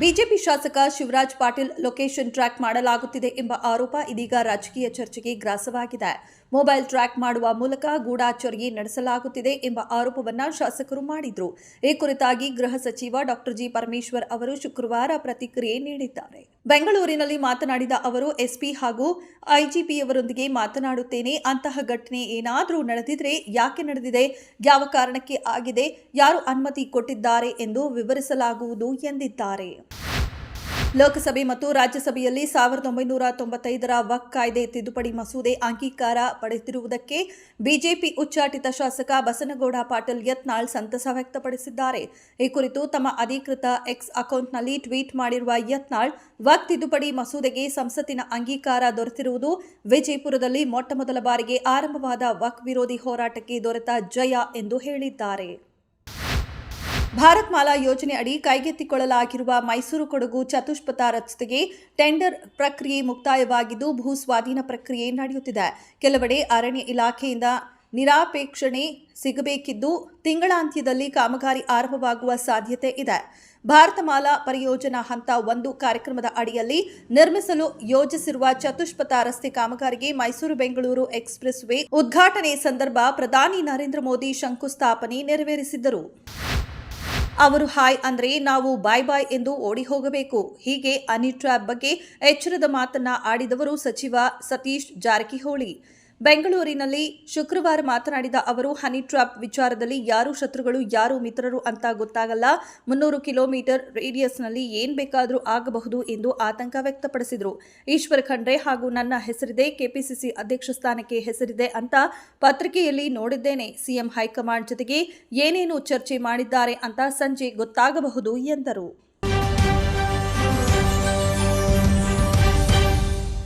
BJP ಶಾಸಕ Shivraj Patil location track ಮಾಡಲಾಗುತ್ತಿದೆ ಎಂಬ ಆರೋಪ ಇದೀಗ ರಾಜಕೀಯ ಚರ್ಚೆಗೆ ಗ್ರಾಸವಾಗಿದೆ. ಮೊಬೈಲ್ ಟ್ರ್ಯಾಕ್ ಮಾಡುವ ಮೂಲಕ ಗೂಢಾಚರಣೆ ನಡೆಸಲಾಗುತ್ತಿದೆ ಎಂಬ ಆರೋಪವನ್ನ ಶಾಸಕರು ಮಾಡಿದ್ರು. ಈ ಕುರಿತಾಗಿ ಗೃಹ ಸಚಿವ ಡಾಕ್ಟರ್ ಜಿ ಪರಮೇಶ್ವರ್ ಅವರು ಶುಕ್ರವಾರ ಪ್ರತಿಕ್ರಿಯೆ ನೀಡಿದ್ದಾರೆ. ಬೆಂಗಳೂರಿನಲ್ಲಿ ಮಾತನಾಡಿದ ಅವರು, ಎಸ್ಪಿ ಹಾಗೂ ಐಜಿಪಿಯವರೊಂದಿಗೆ ಮಾತನಾಡುತ್ತೇನೆ. ಅಂತಹ ಘಟನೆ ಏನಾದರೂ ನಡೆದಿದ್ರೆ ಯಾಕೆ ನಡೆದಿದೆ, ಯಾವ ಕಾರಣಕ್ಕೆ ಆಗಿದೆ, ಯಾರು ಅನುಮತಿ ಕೊಟ್ಟಿದ್ದಾರೆ ಎಂದು ವಿವರಿಸಲಾಗುವುದು ಎಂದಿದ್ದಾರೆ. ಲೋಕಸಭೆ ಮತ್ತು ರಾಜ್ಯಸಭೆಯಲ್ಲಿ 1995ರ ವಕ್ಫ್ ಕಾಯ್ದೆ ತಿದ್ದುಪಡಿ ಮಸೂದೆ ಅಂಗೀಕಾರ ಪಡೆದಿರುವುದಕ್ಕೆ ಬಿಜೆಪಿ ಉಚ್ಚಾಟಿತ ಶಾಸಕ ಬಸನಗೌಡ ಪಾಟೀಲ್ ಯತ್ನಾಳ್ ಸಂತಸ ವ್ಯಕ್ತಪಡಿಸಿದ್ದಾರೆ. ಈ ಕುರಿತು ತಮ್ಮ ಅಧಿಕೃತ ಎಕ್ಸ್ ಅಕೌಂಟ್ನಲ್ಲಿ ಟ್ವೀಟ್ ಮಾಡಿರುವ ಯತ್ನಾಳ್, ವಕ್ಫ್ ತಿದ್ದುಪಡಿ ಮಸೂದೆಗೆ ಸಂಸತ್ತಿನ ಅಂಗೀಕಾರ ದೊರೆತಿರುವುದು ವಿಜಯಪುರದಲ್ಲಿ ಮೊಟ್ಟಮೊದಲ ಬಾರಿಗೆ ಆರಂಭವಾದ ವಕ್ಫ್ ವಿರೋಧಿ ಹೋರಾಟಕ್ಕೆ ದೊರೆತ ಜಯ ಎಂದು ಹೇಳಿದ್ದಾರೆ. ಭಾರತ್ ಮಾಲಾ ಯೋಜನೆ ಅಡಿ ಕೈಗೆತ್ತಿಕೊಳ್ಳಲಾಗಿರುವ ಮೈಸೂರು ಕೊಡಗು ಚತುಷ್ಪಥ ರಸ್ತೆಗೆ ಟೆಂಡರ್ ಪ್ರಕ್ರಿಯೆ ಮುಕ್ತಾಯವಾಗಿದ್ದು ಭೂ ಸ್ವಾಧೀನ ಪ್ರಕ್ರಿಯೆ ನಡೆಯುತ್ತಿದೆ. ಕೆಲವೆಡೆ ಅರಣ್ಯ ಇಲಾಖೆಯಿಂದ ನಿರಾಪೇಕ್ಷಣೆ ಸಿಗಬೇಕಿದ್ದು ತಿಂಗಳಾಂತ್ಯದಲ್ಲಿ ಕಾಮಗಾರಿ ಆರಂಭವಾಗುವ ಸಾಧ್ಯತೆ ಇದೆ. ಭಾರತ ಮಾಲಾ ಪರಿಯೋಜನಾ ಹಂತ 1 ಕಾರ್ಯಕ್ರಮದ ಅಡಿಯಲ್ಲಿ ನಿರ್ಮಿಸಲು ಯೋಜಿಸಿರುವ ಚತುಷ್ಪಥ ರಸ್ತೆ ಕಾಮಗಾರಿಗೆ ಮೈಸೂರು ಬೆಂಗಳೂರು ಎಕ್ಸ್‌ಪ್ರೆಸ್ ವೇ ಉದ್ಘಾಟನೆ ಸಂದರ್ಭ ಪ್ರಧಾನಿ ನರೇಂದ್ರ ಮೋದಿ ಶಂಕುಸ್ಥಾಪನೆ ನೆರವೇರಿಸಿದ್ದರು. ಅವರು ಹಾಯ್ ಅಂದ್ರೆ ನಾವು ಬಾಯ್ ಬಾಯ್ ಎಂದು ಓಡಿ ಹೋಗಬೇಕು. ಹೀಗೆ ಹನಿ ಟ್ರ್ಯಾಪ್ ಬಗ್ಗೆ ಎಚ್ಚರದ ಮಾತನ್ನ ಆಡಿದವರು ಸಚಿವ ಸತೀಶ್ ಜಾರಕಿಹೊಳಿ. ಬೆಂಗಳೂರಿನಲ್ಲಿ ಶುಕ್ರವಾರ ಮಾತನಾಡಿದ ಅವರು, ಹನಿ ಟ್ರ್ಯಾಪ್ ವಿಚಾರದಲ್ಲಿ ಯಾರು ಶತ್ರುಗಳು ಯಾರು ಮಿತ್ರರು ಅಂತ ಗೊತ್ತಾಗಲ್ಲ. 300 ಕಿಲೋಮೀಟರ್ ರೇಡಿಯಸ್ನಲ್ಲಿ ಏನ್ ಬೇಕಾದರೂ ಆಗಬಹುದು ಎಂದು ಆತಂಕ ವ್ಯಕ್ತಪಡಿಸಿದರು. ಈಶ್ವರ್ ಖಂಡ್ರೆ ಹಾಗೂ ನನ್ನ ಹೆಸರಿದೆ, ಕೆಪಿಸಿಸಿ ಅಧ್ಯಕ್ಷ ಸ್ಥಾನಕ್ಕೆ ಹೆಸರಿದೆ ಅಂತ ಪತ್ರಿಕೆಯಲ್ಲಿ ನೋಡಿದ್ದೇನೆ. ಸಿಎಂ ಹೈಕಮಾಂಡ್ ಜೊತೆಗೆ ಏನೇನು ಚರ್ಚೆ ಮಾಡಿದ್ದಾರೆ ಅಂತ ಸಂಜೆ ಗೊತ್ತಾಗಬಹುದು ಎಂದರು.